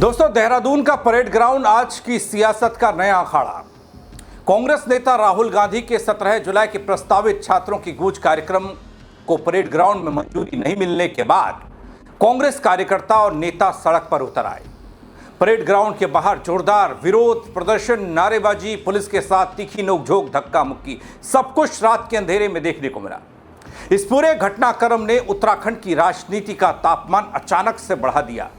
दोस्तों, देहरादून का parade ground आज की सियासत का नया अखाड़ा। कांग्रेस नेता राहुल गांधी के 17 जुलाई के प्रस्तावित छात्रों की गूंज कार्यक्रम को परेड ग्राउंड में मंजूरी नहीं मिलने के बाद कांग्रेस कार्यकर्ता और नेता सड़क पर उतर आए। परेड ग्राउंड के बाहर जोरदार विरोध प्रदर्शन, नारेबाजी, पुलिस के साथ तीखी नोकझोंक, धक्का मुक्की, सब कुछ रात के अंधेरे में देखने को मिला। इस पूरे घटनाक्रम ने उत्तराखंड की राजनीति का तापमान अचानक से बढ़ा दिया।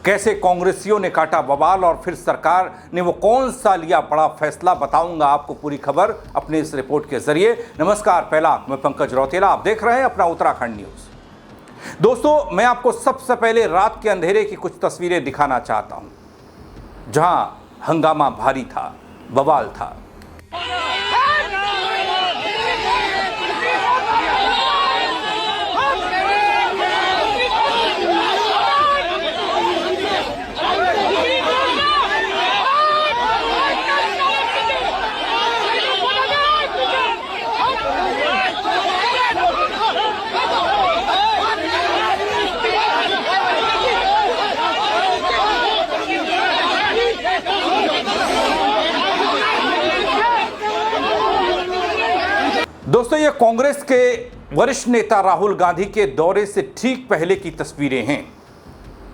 कैसे कांग्रेसियों ने काटा बवाल और फिर सरकार ने वो कौन सा लिया बड़ा फैसला, बताऊंगा आपको पूरी खबर अपने इस रिपोर्ट के जरिए। नमस्कार, पहला मैं पंकज रौतेला, आप देख रहे हैं अपना उत्तराखंड न्यूज। दोस्तों, मैं आपको सबसे पहले रात के अंधेरे की कुछ तस्वीरें दिखाना चाहता हूं, जहां हंगामा भारी था, बवाल था। दोस्तों, ये कांग्रेस के वरिष्ठ नेता राहुल गांधी के दौरे से ठीक पहले की तस्वीरें हैं,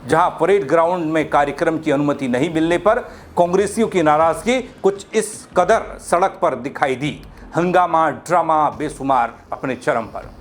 जहां परेड ग्राउंड में कार्यक्रम की अनुमति नहीं मिलने पर कांग्रेसियों की नाराजगी कुछ इस कदर सड़क पर दिखाई दी। हंगामा, ड्रामा बेशुमार अपने चरम पर।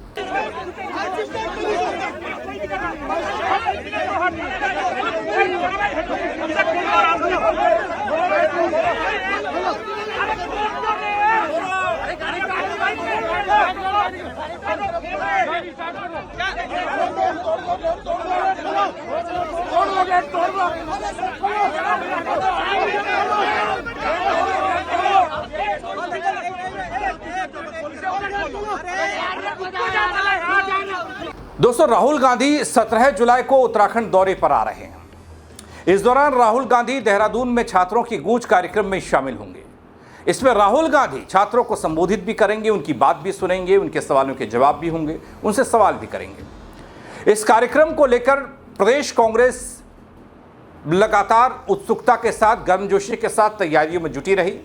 दोस्तों, राहुल गांधी 17 जुलाई को उत्तराखंड दौरे पर आ रहे हैं। इस दौरान राहुल गांधी देहरादून में छात्रों की गूंज कार्यक्रम में शामिल होंगे। इसमें राहुल गांधी छात्रों को संबोधित भी करेंगे, उनकी बात भी सुनेंगे, उनके सवालों के जवाब भी होंगे, उनसे सवाल भी करेंगे। इस कार्यक्रम को लेकर प्रदेश कांग्रेस लगातार उत्सुकता के साथ, गर्मजोशी के साथ तैयारियों में जुटी रही।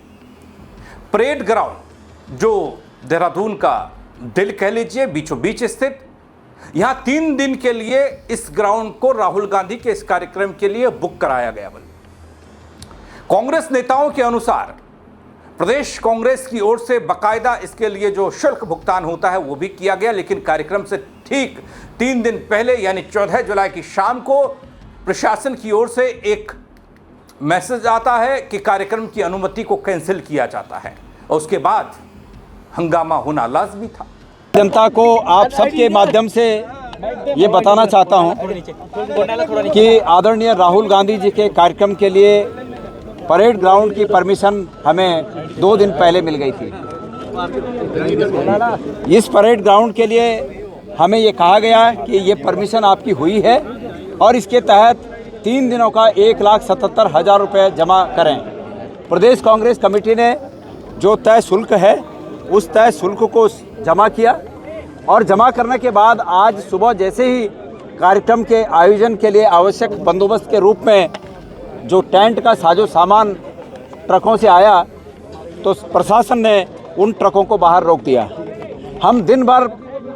परेड ग्राउंड, जो देहरादून का दिल कह लीजिए, बीचों बीच स्थित, यहां 3 दिन के लिए इस ग्राउंड को राहुल गांधी के इस कार्यक्रम के लिए बुक कराया गया। कांग्रेस नेताओं के अनुसार प्रदेश कांग्रेस की ओर से बाकायदा इसके लिए जो शुल्क भुगतान होता है वो भी किया गया, लेकिन कार्यक्रम से ठीक 3 दिन पहले यानी 14 जुलाई की शाम को प्रशासन की ओर से एक मैसेज आता है कि कार्यक्रम की अनुमति को कैंसिल किया जाता है, और उसके बाद हंगामा होना लाजमी था। जनता को आप सबके माध्यम से ये बताना चाहता हूं कि आदरणीय राहुल गांधी जी के कार्यक्रम के लिए परेड ग्राउंड की परमिशन हमें 2 दिन पहले मिल गई थी। इस परेड ग्राउंड के लिए हमें ये कहा गया कि ये परमिशन आपकी हुई है और इसके तहत 3 दिनों का 1,77,000 रुपये जमा करें। प्रदेश कांग्रेस कमेटी ने जो तय शुल्क है उस तय शुल्क को जमा किया, और जमा करने के बाद आज सुबह जैसे ही कार्यक्रम के आयोजन के लिए आवश्यक बंदोबस्त के रूप में जो टेंट का साजो सामान ट्रकों से आया, तो प्रशासन ने उन ट्रकों को बाहर रोक दिया। हम दिन भर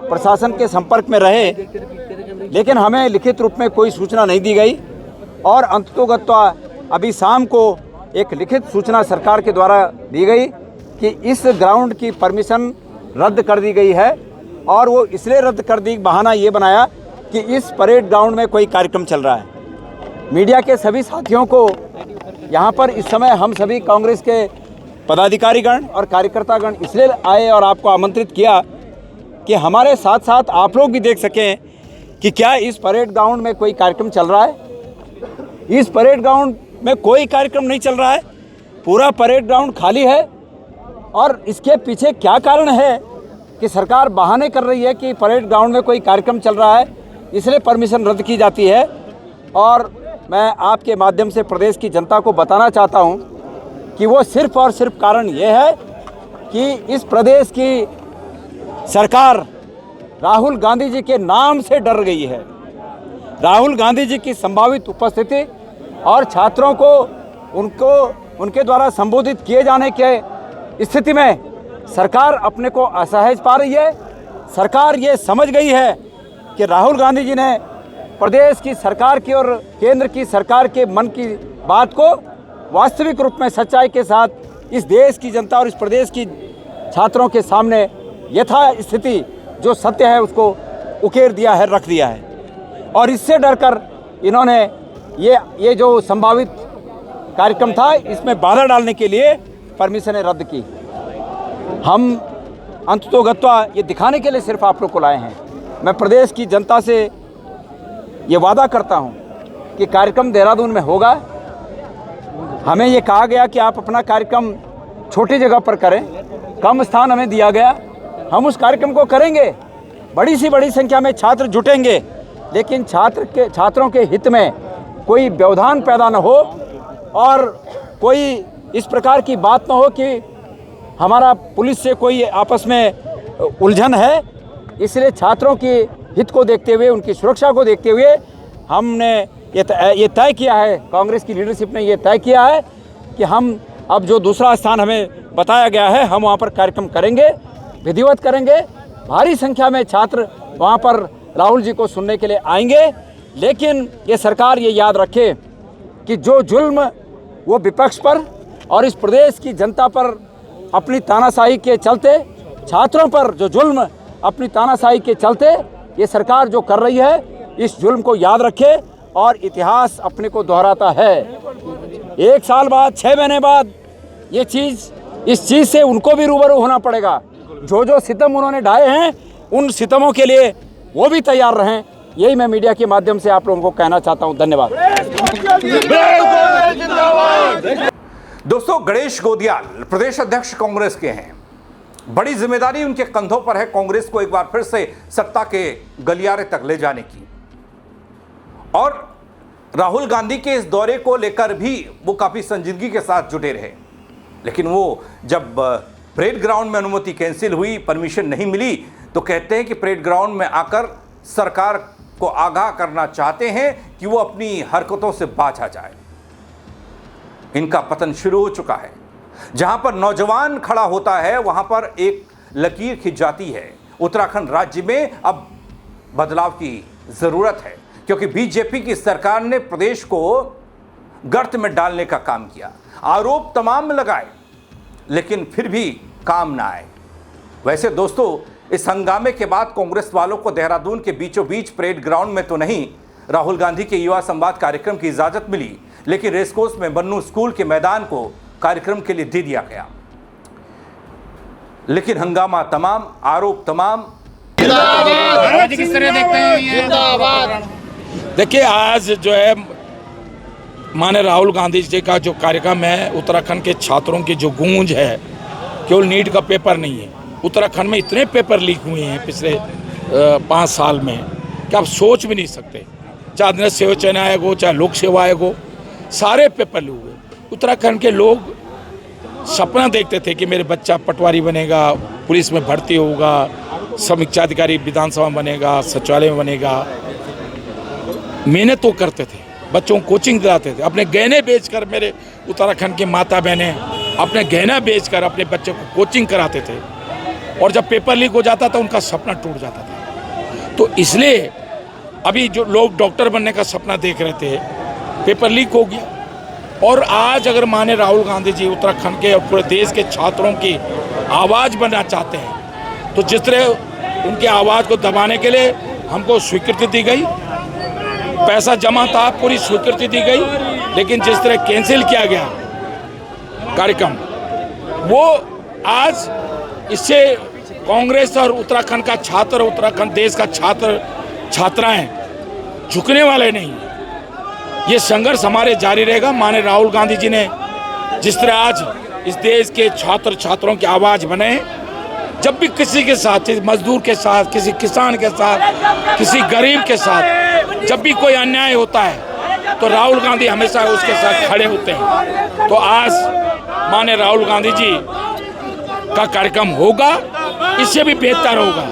प्रशासन के संपर्क में रहे, लेकिन हमें लिखित रूप में कोई सूचना नहीं दी गई, और अंततोगत्वा अभी शाम को एक लिखित सूचना सरकार के द्वारा दी गई कि इस ग्राउंड की परमिशन रद्द कर दी गई है। और वो इसलिए रद्द कर दी, बहाना ये बनाया कि इस परेड ग्राउंड में कोई कार्यक्रम चल रहा है। मीडिया के सभी साथियों को यहाँ पर इस समय हम सभी कांग्रेस के पदाधिकारीगण और कार्यकर्तागण इसलिए आए और आपको आमंत्रित किया कि हमारे साथ साथ आप लोग भी देख सकें कि क्या इस परेड ग्राउंड में कोई कार्यक्रम चल रहा है। इस परेड ग्राउंड में कोई कार्यक्रम नहीं चल रहा है, पूरा परेड ग्राउंड खाली है। और इसके पीछे क्या कारण है कि सरकार बहाने कर रही है कि परेड ग्राउंड में कोई कार्यक्रम चल रहा है, इसलिए परमिशन रद्द की जाती है। और मैं आपके माध्यम से प्रदेश की जनता को बताना चाहता हूं कि वो सिर्फ और सिर्फ कारण ये है कि इस प्रदेश की सरकार राहुल गांधी जी के नाम से डर गई है। राहुल गांधी जी की संभावित उपस्थिति और छात्रों को उनके द्वारा संबोधित किए जाने के स्थिति में सरकार अपने को असहज पा रही है। सरकार ये समझ गई है कि राहुल गांधी जी ने प्रदेश की सरकार की और केंद्र की सरकार के मन की बात को वास्तविक रूप में सच्चाई के साथ इस देश की जनता और इस प्रदेश की छात्रों के सामने यथा स्थिति जो सत्य है उसको उकेर दिया है, रख दिया है। और इससे डरकर इन्होंने ये जो संभावित कार्यक्रम था इसमें बाधा डालने के लिए परमिशनें रद्द की। हम अंततोगत्वा ये दिखाने के लिए सिर्फ आप लोग को लाए हैं। मैं प्रदेश की जनता से ये वादा करता हूँ कि कार्यक्रम देहरादून में होगा। हमें ये कहा गया कि आप अपना कार्यक्रम छोटी जगह पर करें, कम स्थान हमें दिया गया, हम उस कार्यक्रम को करेंगे। बड़ी सी बड़ी संख्या में छात्र जुटेंगे, लेकिन छात्रों के हित में कोई व्यवधान पैदा न हो और कोई इस प्रकार की बात न हो कि हमारा पुलिस से कोई आपस में उलझन है। इसलिए छात्रों के हित को देखते हुए, उनकी सुरक्षा को देखते हुए हमने ये तय किया है, कांग्रेस की लीडरशिप ने ये तय किया है कि हम अब जो दूसरा स्थान हमें बताया गया है हम वहाँ पर कार्यक्रम करेंगे, विधिवत करेंगे। भारी संख्या में छात्र वहाँ पर राहुल जी को सुनने के लिए आएंगे। लेकिन ये सरकार ये याद रखे कि जो जुल्म वो विपक्ष पर और इस प्रदेश की जनता पर अपनी तानाशाही के चलते, छात्रों पर जो जुल्म अपनी तानाशाही के चलते ये सरकार जो कर रही है, इस जुल्म को याद रखे और इतिहास अपने को दोहराता है। 1 साल बाद, 6 महीने बाद इस चीज़ से उनको भी रूबरू होना पड़ेगा। जो सितम उन्होंने ढाए हैं उन सितमों के लिए वो भी तैयार रहें। यही मैं मीडिया के माध्यम से आप लोगों को कहना चाहता हूं। धन्यवाद। दोस्तों, गणेश गोदियाल प्रदेश अध्यक्ष कांग्रेस के हैं। बड़ी जिम्मेदारी उनके कंधों पर है कांग्रेस को एक बार फिर से सत्ता के गलियारे तक ले जाने की। और राहुल गांधी के इस दौरे को लेकर भी वो काफी संजीदगी के साथ जुटे रहे। लेकिन वो जब परेड ग्राउंड में अनुमति कैंसिल हुई, परमिशन नहीं मिली, तो कहते हैं कि परेड ग्राउंड में आकर सरकार को आगाह करना चाहते हैं कि वो अपनी हरकतों से बाज आ जाए। इनका पतन शुरू हो चुका है। जहां पर नौजवान खड़ा होता है वहां पर एक लकीर खिंच जाती है। उत्तराखंड राज्य में अब बदलाव की जरूरत है, क्योंकि बीजेपी की सरकार ने प्रदेश को गर्त में डालने का काम किया, आरोप तमाम लगाए, लेकिन फिर भी काम ना आए। वैसे दोस्तों, इस हंगामे के बाद कांग्रेस वालों को देहरादून के बीचों बीच परेड ग्राउंड में तो नहीं, राहुल गांधी के युवा संवाद कार्यक्रम की इजाजत मिली, लेकिन रेसकोर्स में बन्नू स्कूल के मैदान को कार्यक्रम के लिए दे दिया गया। लेकिन हंगामा तमाम, आरोप तमाम। किस तरह देखते हैं ये? देखिए, आज जो है माननीय राहुल गांधी जी का जो कार्यक्रम है, उत्तराखंड के छात्रों की जो गूंज है, केवल नीट का पेपर नहीं है, उत्तराखंड में इतने पेपर लीक हुए हैं पिछले 5 साल में कि आप सोच भी नहीं सकते। चाहे आदिवासी सेवा चयन आयोग हो, चाहे लोक सेवा आयोग हो, सारे पेपर लीक हुए। उत्तराखंड के लोग सपना देखते थे कि मेरे बच्चा पटवारी बनेगा, पुलिस में भर्ती होगा, समीक्षा अधिकारी विधानसभा में बनेगा, सचिवालय में बनेगा। मेहनत तो करते थे, बच्चों को कोचिंग दिलाते थे, अपने गहने बेचकर, मेरे उत्तराखंड के माता बहनें अपने गहना बेचकर अपने बच्चों को कोचिंग कराते थे। और जब पेपर लीक हो जाता था उनका सपना टूट जाता था। तो इसलिए अभी जो लोग डॉक्टर बनने का सपना देख रहे थे, पेपर लीक हो गया। और आज अगर माननीय राहुल गांधी जी उत्तराखंड के और पूरे देश के छात्रों की आवाज़ बनना चाहते हैं, तो जिस तरह उनकी आवाज़ को दबाने के लिए हमको स्वीकृति दी गई, पैसा जमा था, पूरी स्वीकृति दी गई, लेकिन जिस तरह कैंसिल किया गया कार्यक्रम, वो आज इससे कांग्रेस और उत्तराखंड का छात्र, उत्तराखंड देश का छात्र छात्राएं झुकने वाले नहीं। ये संघर्ष हमारे जारी रहेगा। माननीय राहुल गांधी जी ने जिस तरह आज इस देश के छात्र छात्रों की आवाज़ बने, जब भी किसी के साथ, किसी मजदूर के साथ, किसी किसान के साथ, किसी गरीब के साथ जब भी कोई अन्याय होता है तो राहुल गांधी हमेशा उसके साथ खड़े होते हैं। तो आज माननीय राहुल गांधी जी का कार्यक्रम होगा, इससे भी बेहतर होगा।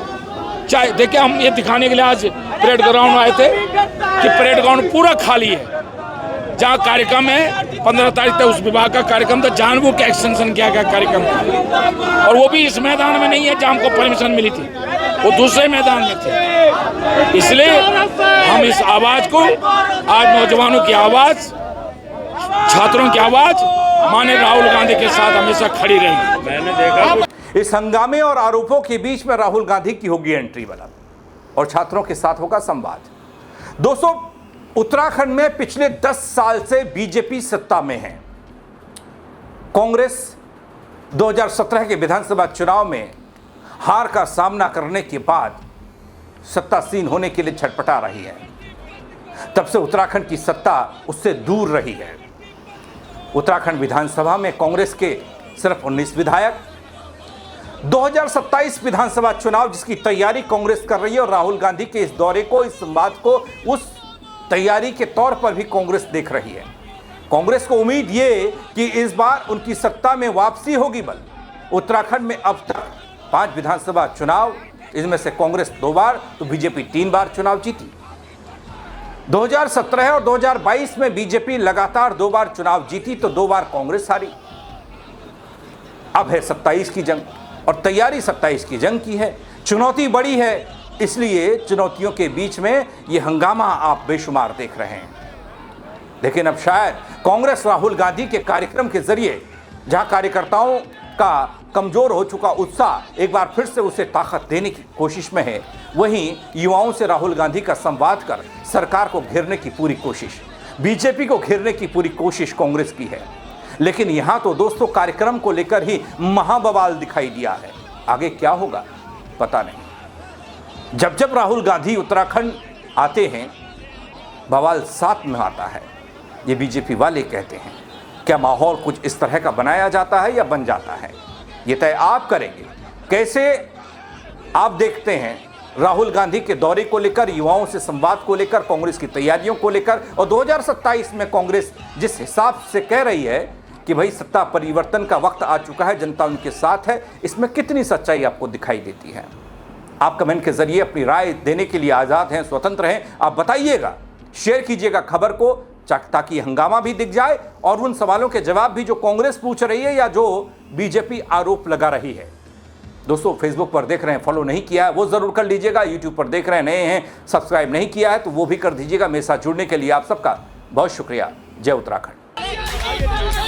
चाहे देखिए, हम ये दिखाने के लिए आज परेड ग्राउंड आए थे कि परेड ग्राउंड पूरा खाली है। जहाँ कार्यक्रम है 15 तारीख तक उस विभाग का कार्यक्रम था, जानबूझ के एक्सटेंशन किया गया कार्यक्रम का, और वो भी इस मैदान में नहीं है जहाँ हमको परमिशन मिली थी, वो दूसरे मैदान में थे। इसलिए हम इस आवाज को, आज नौजवानों की आवाज, छात्रों की आवाज माननीय राहुल गांधी के साथ हमेशा खड़ी रहेगी। मैंने देखा इस हंगामे और आरोपों के बीच में राहुल गांधी की होगी एंट्री वाला और छात्रों के साथ होगा संवाद। दोस्तों, उत्तराखंड में पिछले 10 साल से बीजेपी सत्ता में है। कांग्रेस 2017 के विधानसभा चुनाव में हार का सामना करने के बाद सत्तासीन होने के लिए छटपटा रही है। तब से उत्तराखंड की सत्ता उससे दूर रही है। उत्तराखंड विधानसभा में कांग्रेस के सिर्फ 19 विधायक। 2027 विधानसभा चुनाव जिसकी तैयारी कांग्रेस कर रही है और राहुल गांधी के इस दौरे को, इस संवाद को उस तैयारी के तौर पर भी कांग्रेस देख रही है। कांग्रेस को उम्मीद ये कि इस बार उनकी सत्ता में वापसी होगी। बल उत्तराखंड में अब तक 5 विधानसभा चुनाव, इनमें से कांग्रेस 2 बार तो बीजेपी 3 बार चुनाव जीती। 2017 और 2022 में बीजेपी लगातार 2 बार चुनाव जीती तो 2 बार कांग्रेस हारी। अब है 27 की जंग और तैयारी 27 की जंग की है। चुनौती बड़ी है, इसलिए चुनौतियों के बीच में यह हंगामा आप बेशुमार देख रहे हैं। लेकिन अब शायद कांग्रेस राहुल गांधी के कार्यक्रम के जरिए जहां कार्यकर्ताओं का कमजोर हो चुका उत्साह एक बार फिर से उसे ताकत देने की कोशिश में है, वहीं युवाओं से राहुल गांधी का संवाद कर सरकार को घेरने की पूरी कोशिश, बीजेपी को घेरने की पूरी कोशिश कांग्रेस की है। लेकिन यहां तो दोस्तों कार्यक्रम को लेकर ही महाबवाल दिखाई दिया है। आगे क्या होगा पता नहीं। जब जब राहुल गांधी उत्तराखंड आते हैं बवाल साथ में आता है, ये बीजेपी वाले कहते हैं। क्या माहौल कुछ इस तरह का बनाया जाता है या बन जाता है, ये तय आप करेंगे। कैसे आप देखते हैं राहुल गांधी के दौरे को लेकर, युवाओं से संवाद को लेकर, कांग्रेस की तैयारियों को लेकर, और 2027 में कांग्रेस जिस हिसाब से कह रही है कि भाई सत्ता परिवर्तन का वक्त आ चुका है, जनता उनके साथ है, इसमें कितनी सच्चाई आपको दिखाई देती है? आप कमेंट के जरिए अपनी राय देने के लिए आज़ाद हैं, स्वतंत्र हैं। आप बताइएगा, शेयर कीजिएगा खबर को ताकि हंगामा भी दिख जाए और उन सवालों के जवाब भी जो कांग्रेस पूछ रही है या जो बीजेपी आरोप लगा रही है। दोस्तों, फेसबुक पर देख रहे हैं, फॉलो नहीं किया है वो जरूर कर लीजिएगा। यूट्यूब पर देख रहे हैं, नए हैं, सब्सक्राइब नहीं किया है तो वो भी कर दीजिएगा। मेरे साथ जुड़ने के लिए आप सबका बहुत शुक्रिया। जय उत्तराखंड।